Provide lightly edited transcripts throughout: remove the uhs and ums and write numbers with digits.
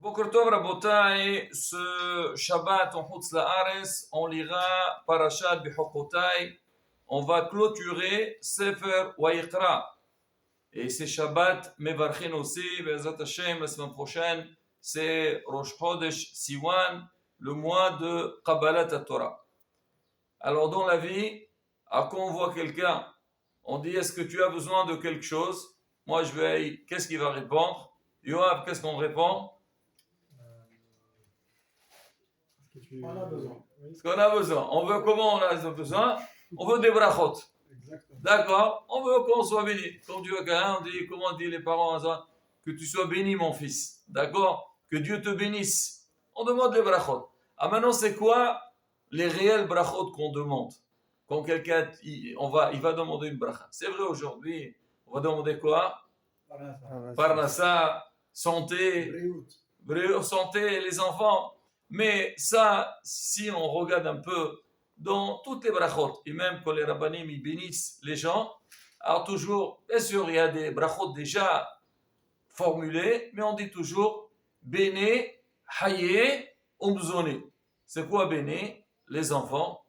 Boker Tov Rabotai, ce Shabbat en Chutz La'aretz, on lira Parashat Bechokotai. On va clôturer Sefer Wayikra. Et c'est Shabbat Mevarchin aussi, Be'ezrat Hashem, la semaine prochaine, c'est Rosh Chodesh Siwan, le mois de Kabbalat Torah. Alors dans la vie, quand on voit quelqu'un, on dit est-ce que tu as besoin de quelque chose? Moi je vais, qu'est-ce qu'il va répondre? Yoav, qu'est-ce qu'on répond? On a besoin. Oui. Ce qu'on a besoin. On veut comment on a besoin? On veut des brachot. Exactement. D'accord? On veut qu'on soit béni. Comme Dieu on dit, comment on dit les parents? Que tu sois béni, mon fils. D'accord? Que Dieu te bénisse. On demande les brachot. Ah, maintenant, c'est quoi les réels brachot qu'on demande? Quand quelqu'un, il va demander une bracha. C'est vrai aujourd'hui, on va demander quoi? Parnassa, santé, santé, les enfants. Mais ça, si on regarde un peu dans toutes les brachot, et même quand les rabbanim ils bénissent les gens, alors toujours, bien sûr, il y a des brachot déjà formulés, mais on dit toujours béné, haye, umzone. C'est quoi béné? Les enfants.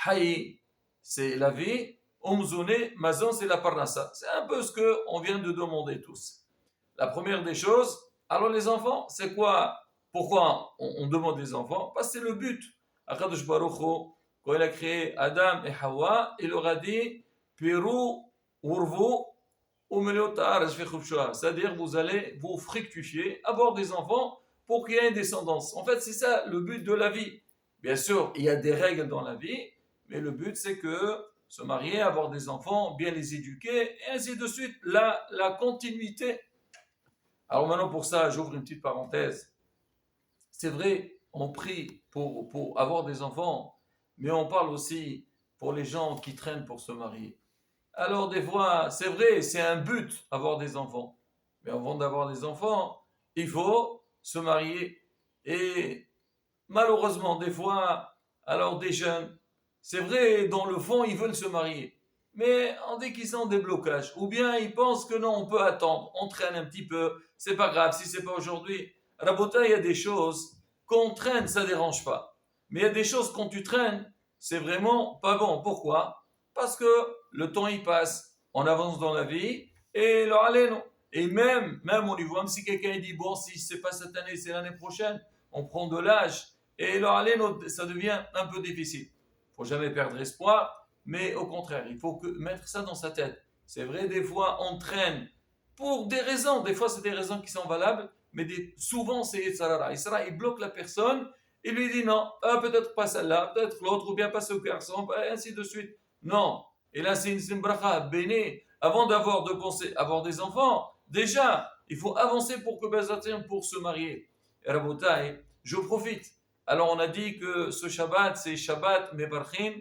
Haye, c'est la vie. Umzone, mazon, c'est la parnassa. C'est un peu ce qu'on vient de demander tous. La première des choses, alors les enfants, c'est quoi? Pourquoi on demande les enfants? Parce que c'est le but. Akadosh Baruch Hu, quand il a créé Adam et Hawa, il leur a dit Piru, Urvu, c'est-à-dire vous allez vous fructifier, avoir des enfants pour qu'il y ait une descendance. En fait, c'est ça le but de la vie. Bien sûr, il y a des règles dans la vie, mais le but c'est que se marier, avoir des enfants, bien les éduquer, et ainsi de suite. La continuité. Alors maintenant, pour ça, j'ouvre une petite parenthèse. C'est vrai, on prie pour avoir des enfants, mais on parle aussi pour les gens qui traînent pour se marier. Alors des fois, c'est vrai, c'est un but, avoir des enfants. Mais avant d'avoir des enfants, il faut se marier. Et malheureusement, des fois, alors des jeunes, c'est vrai, dans le fond, ils veulent se marier. Mais on dit qu'ils ont des blocages. Ou bien ils pensent que non, on peut attendre, on traîne un petit peu, c'est pas grave, si c'est pas aujourd'hui. Rabota, il y a des choses qu'on traîne, ça dérange pas. Mais il y a des choses quand tu traînes, c'est vraiment pas bon. Pourquoi? Parce que le temps il passe, on avance dans la vie, et alors allez non. Et même au niveau, même si quelqu'un dit bon, si c'est pas cette année, c'est l'année prochaine, on prend de l'âge, et alors allez non, ça devient un peu difficile. Faut jamais perdre espoir, mais au contraire, il faut mettre ça dans sa tête. C'est vrai, des fois on traîne pour des raisons, des fois c'est des raisons qui sont valables, mais souvent c'est Yitzhara. Yitzhara, il bloque la personne, il lui dit non, peut-être pas celle-là, peut-être l'autre, ou bien pas ce garçon, et ainsi de suite. Non. Et là, c'est une bracha béné. Avant de penser avoir des enfants, déjà, il faut avancer pour que Bezatim pour se marier. Et Rabotai, je profite. Alors, on a dit que ce Shabbat, c'est Shabbat Mevarchin,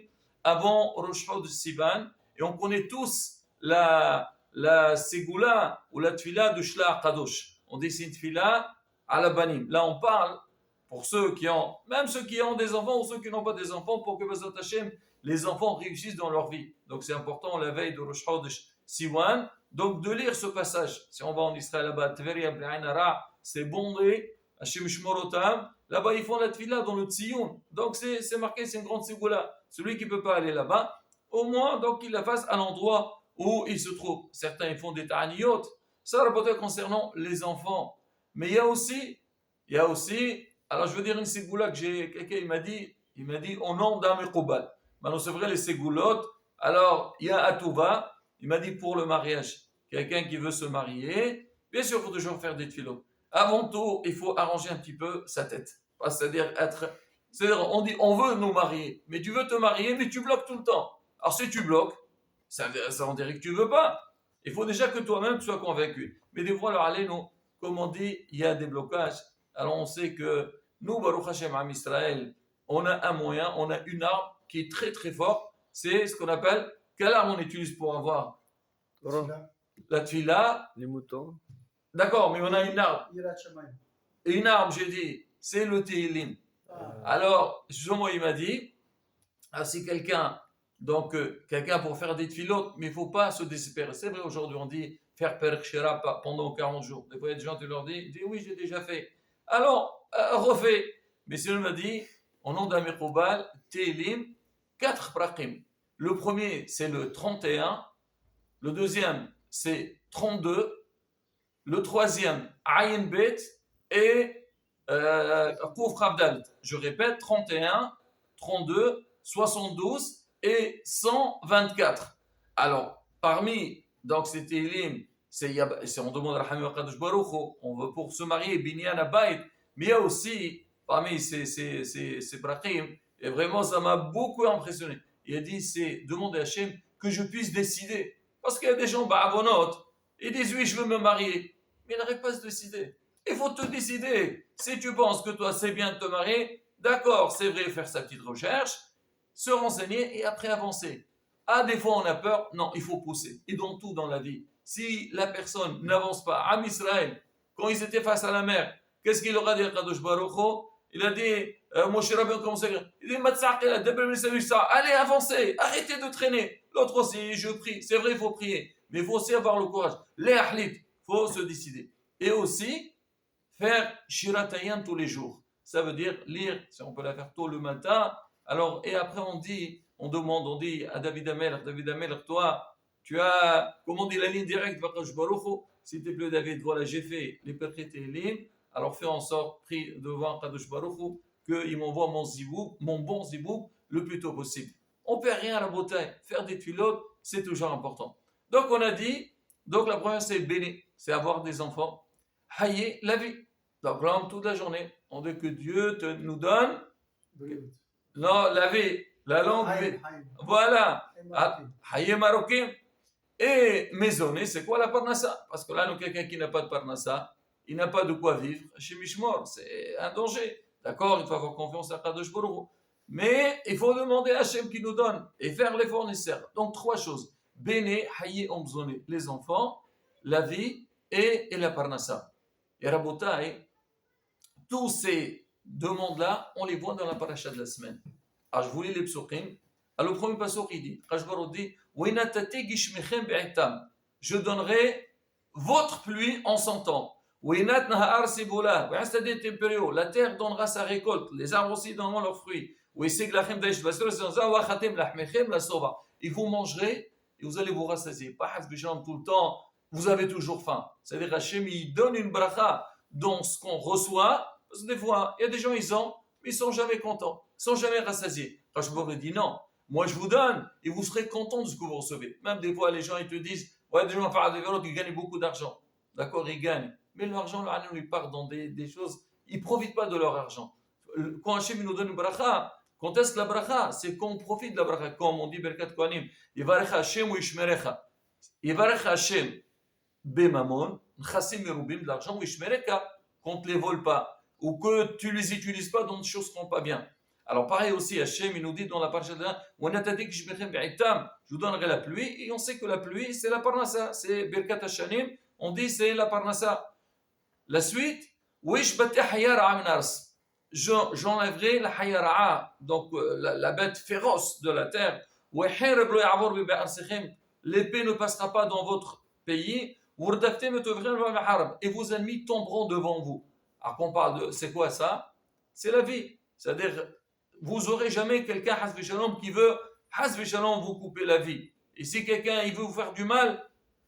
avant Rosh Chodesh Sivan, et on connaît tous la Ségoula ou la Tfila de Shla Kadosh. On dit c'est une Tfila à la Banim. Là, on parle pour ceux qui ont, même ceux qui ont des enfants ou ceux qui n'ont pas des enfants, pour que Bezat Hashem, les enfants réussissent dans leur vie. Donc c'est important la veille de Rosh Chodesh Siwan, donc de lire ce passage. Si on va en Israël là-bas, Tveria B'Ainara, c'est bondé, Hashem Shmorotam, là-bas ils font la Tfila dans le Tzion. Donc c'est marqué, c'est une grande Ségoula. Celui qui ne peut pas aller là-bas, au moins donc il la fasse à l'endroit où il se trouve. Certains ils font des ta'aniyot. Ça rapporte concernant les enfants. Mais il y a aussi, alors je veux dire une ségoula que quelqu'un il m'a dit au nom d'un Mekoubal. Maintenant c'est vrai les ségoulottes, alors il y a Atouva, il m'a dit pour le mariage, quelqu'un qui veut se marier, bien sûr il faut toujours faire des tfilotes. Avant tout, il faut arranger un petit peu sa tête. C'est-à-dire on dit on veut nous marier, mais tu veux te marier, mais tu bloques tout le temps. Alors si tu bloques, ça on dirait que tu veux pas. Il faut déjà que toi-même tu sois convaincu. Mais des fois, alors allez, nous, comme on dit, il y a des blocages. Alors on sait que nous, Baruch Hashem, Am Israël, on a un moyen, on a une arme qui est très très forte. C'est ce qu'on appelle, quelle arme on utilise pour avoir la tfila? Les moutons. D'accord, mais on a une arme. Et une arme, j'ai dit, c'est le Tehillim. Alors, justement, il m'a dit, si quelqu'un pour faire des tfilotes, mais il ne faut pas se désespérer. C'est vrai, aujourd'hui, on dit faire Perek Shira pendant 40 jours. Des fois, il y a des gens qui leur disent oui, j'ai déjà fait. Alors, refais. Mais si on m'a dit, au nom d'Amir Koubal, Télim, 4 prakim. Le premier, c'est le 31. Le deuxième, c'est 32. Le troisième, Ayin Bet. Et Kouf Khabdal. Je répète, 31, 32, 72 et 124. Alors, parmi donc ces Télim, on demande à Rahim Kadosh Baruch Hu, on veut pour se marier, Binyan Abayt, mais il y a aussi, parmi ces brachim, et vraiment ça m'a beaucoup impressionné. Il a dit, c'est demander à Hachem que je puisse décider. Parce qu'il y a des gens, ba'avonot, ils disent, oui, je veux me marier, mais ils n'arrivent pas à se décider. Il faut te décider. Si tu penses que toi, c'est bien de te marier, d'accord, c'est vrai, faire sa petite recherche, se renseigner et après avancer. Ah, des fois, on a peur. Non, il faut pousser. Et dans tout dans la vie. Si la personne n'avance pas, Am Israël, quand ils étaient face à la mer, qu'est-ce qu'il leur a dit à Kadosh Baruch Hu? Il a dit, Moshe Rabbeinu commence à dire, il dit, allez, avancez, arrêtez de traîner. L'autre aussi, je prie. C'est vrai, il faut prier. Mais il faut aussi avoir le courage. Les ahlit, il faut se décider. Et aussi, faire Shiratayam tous les jours. Ça veut dire lire, si on peut la faire tôt le matin. Alors, et après on dit à David Amelech, toi, tu as, comment on dit la ligne directe, s'il te plaît David, voilà, j'ai fait les perchétés et lignes, alors fais en sorte, prie devant Kadosh Baruch Hu, qu'il m'envoie mon bon zibouk, le plus tôt possible. On ne perd rien à la bouteille, faire des tuilotes, c'est toujours important. Donc on a dit, donc la première c'est béni, c'est avoir des enfants, hayer la vie. Donc l'homme toute la journée, on dit que Dieu nous donne, non, la vie, la langue, voilà, hayer marocain. Et maisonner, c'est quoi la parnassa? Parce que là, nous, quelqu'un qui n'a pas de parnassa, il n'a pas de quoi vivre. Chez Mishmor, c'est un danger. D'accord, il faut avoir confiance à Kadosh Baruch Hu. Mais il faut demander à Hachem qui nous donne et faire l'effort nécessaire. Donc, 3 choses. Béné, haye, omzone, les enfants, la vie et la parnassa. Et Rabotai, tous ces demandes-là, on les voit dans la paracha de la semaine. Alors, je vous lis les psukim. Alors, le premier passage, il dit, Kajbarot dit, je donnerai votre pluie en 100 ans. La terre donnera sa récolte, les arbres aussi donneront leurs fruits. Et vous mangerez et vous allez vous rassasier. Pas tout le temps, vous avez toujours faim. C'est-à-dire Hachem, il donne une bracha dans ce qu'on reçoit. Parce que des fois, il y a des gens, ils ont, mais ils ne sont jamais contents, ils ne sont jamais rassasiés. Hachem dit non. Moi, je vous donne et vous serez content de ce que vous recevez. Même des fois, les gens, ils te disent, ouais, des gens qui gagnent beaucoup d'argent. D'accord, ils gagnent. Mais l'argent, ils partent dans des choses, ils ne profitent pas de leur argent. Quand Hachem nous donne une bracha, quand est-ce que la bracha? C'est qu'on profite de la bracha. Comme on dit, Berkat Kohanim, Yivarech Hachem ou Ishmerecha. Yivarech Hachem bemamon, chassim merubim, de l'argent ou Ishmereka, qu'on ne te les vole pas. Ou que tu ne les utilises pas dans des choses qui ne sont pas bien. Alors pareil aussi, Hachem, il nous dit dans la parasha de la je vous donnerai la pluie, et on sait que la pluie, c'est la parnassa, c'est Birkat Hashanim, on dit c'est la parnassa. La suite, j'enlèverai la hayara'a, donc la bête féroce de la terre, l'épée ne passera pas dans votre pays, et vos ennemis tomberont devant vous. Alors qu'on parle de, c'est quoi ça? C'est la vie, c'est-à-dire vous n'aurez jamais quelqu'un, Hasbi Shalom, qui veut, Hasbi Shalom, vous couper la vie. Et si quelqu'un, il veut vous faire du mal,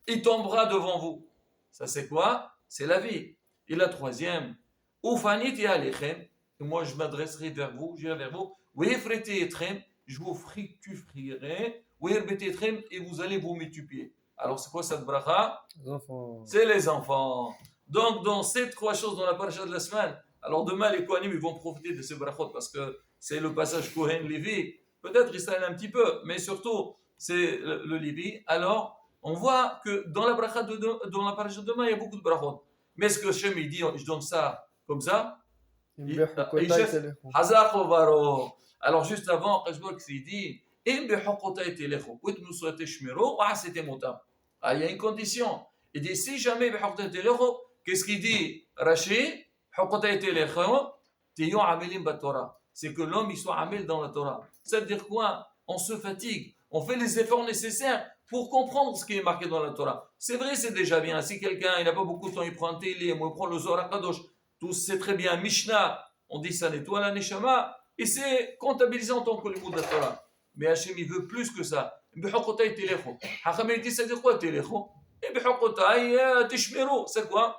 il tombera devant vous. Ça, c'est quoi? C'est la vie. Et la troisième, Oufanit et Alechem, et moi, je m'adresserai vers vous, j'irai vers vous, Ouefreti Etrem, je vous fructifierai, Ouerbeti Etrem, et vous allez vous multiplier. Alors, c'est quoi cette bracha? Les enfants. C'est les enfants. Donc, dans ces 3 choses dans la paracha de la semaine, alors demain, les Kohanim, ils vont profiter de ces brachot parce que c'est le passage Kohen-Lévi. Peut-être Israël un petit peu, mais surtout, c'est le Lévi. Alors, on voit que dans la paracha de demain, il y a beaucoup de brachot. Mais est-ce que Hachem, il dit, je donne ça comme ça? Alors, juste avant, il dit, il y a une condition. Il dit, si jamais, qu'est-ce qu'il dit? Rashi, c'est que l'homme il soit amel dans la Torah. Ça veut dire quoi? On se fatigue, on fait les efforts nécessaires pour comprendre ce qui est marqué dans la Torah. C'est vrai, c'est déjà bien. Si quelqu'un il n'a pas beaucoup de temps, il prend un télim, il prend le Zohar Kadosh, tous c'est très bien, Mishnah, on dit ça nettoie la Neshama, et c'est comptabilisé en tant que le mot de la Torah. Mais Hachem, il veut plus que ça. B'chokotai telecho. Hacham, il dit, ça dit quoi telecho? Et b'chokotai tishmero, c'est quoi?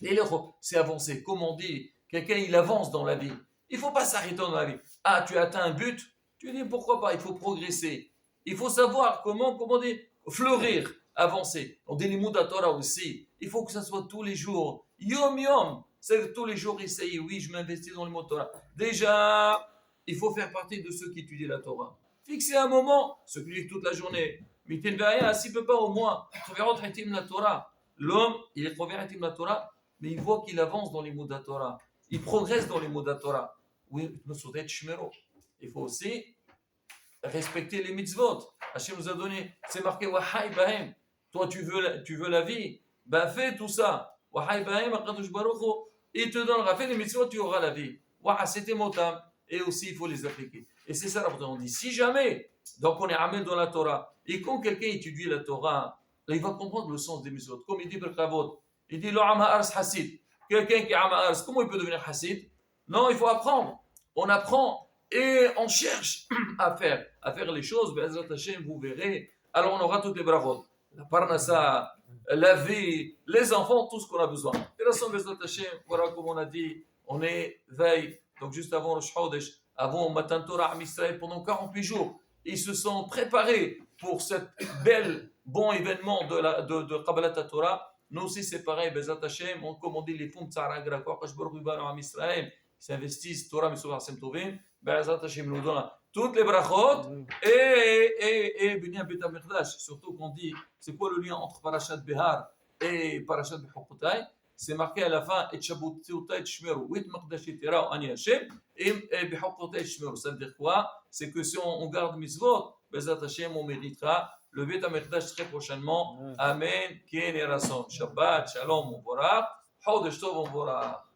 Telecho, c'est avancer. Comme on dit, quelqu'un, il avance dans la vie. Il ne faut pas s'arrêter dans la vie. Ah, tu as atteint un but, tu dis pourquoi pas, il faut progresser. Il faut savoir comment dire, fleurir, avancer. On dit les mots de la Torah aussi. Il faut que ça soit tous les jours. Yom yom. C'est tous les jours essayer. Oui, je m'investis dans les mots de Torah. Déjà, il faut faire partie de ceux qui étudient la Torah. Fixer un moment, ceux qui lisent toute la journée. Mais tu ne vas rien, s'il ne peut pas au moins. La Torah. L'homme, il est proverbe la Torah, mais il voit qu'il avance dans les mots de la Torah. Il progresse dans les mots de la Torah. Oui, il faut aussi respecter les mitzvot. Hachem nous a donné, c'est marqué Wahai Bahem. Toi, tu veux la vie, ben fais tout ça. Wahai Bahem, Akadosh Baruch Hu, il te donnera. Fais les mitzvot, tu auras la vie. Waha, c'était motam. Et aussi, il faut les appliquer. Et c'est ça, on dit, si jamais, donc on est amène dans la Torah, et quand quelqu'un étudie la Torah, là, il va comprendre le sens des mitzvot. Comme il dit Berkavot, il dit Lo Am Ha'aretz Hasid. Quelqu'un qui est Am Ha'aretz, comment il peut devenir Hasid? Non, il faut apprendre. On apprend et on cherche à faire les choses. Be'ezrat Hashem, vous verrez. Alors on aura toutes les bravos. La parnassa, la vie, les enfants, tout ce qu'on a besoin. Et là, sans Be'ezrat Hashem, voilà comme on a dit, on est veille. Donc juste avant le Chodesh, avant Matan Torah à Israël, pendant 48 jours, ils se sont préparés pour ce bon événement de Kabbalat Torah. Nous aussi, c'est pareil, Be'ezrat Hashem, comme on dit, les fonds de Tzara Grakwa, Kashbar Ruban à Israël, qui s'investissent, Torah, Messouva, Hashem Tovim, Be'ezrat Hashem nous donne toutes les brachot et Binyan Bet HaMikdash. Surtout qu'on dit, c'est quoi le lien entre Parashat Behar et Parashat Bechokotai? C'est marqué à la fin, et Shabbotai Tshmeru, Wit Makdashi Tera, Ani Hashem, et Bechokotai Tshmeru. Ça veut dire quoi? C'est que si on garde Mitzvot, Be'ezrat Hashem, on méritera le Bet HaMikdash très prochainement. Amen. Ken Erason. Shabbat, Shalom, Mubarak. Chodesh Tov, Mubarak.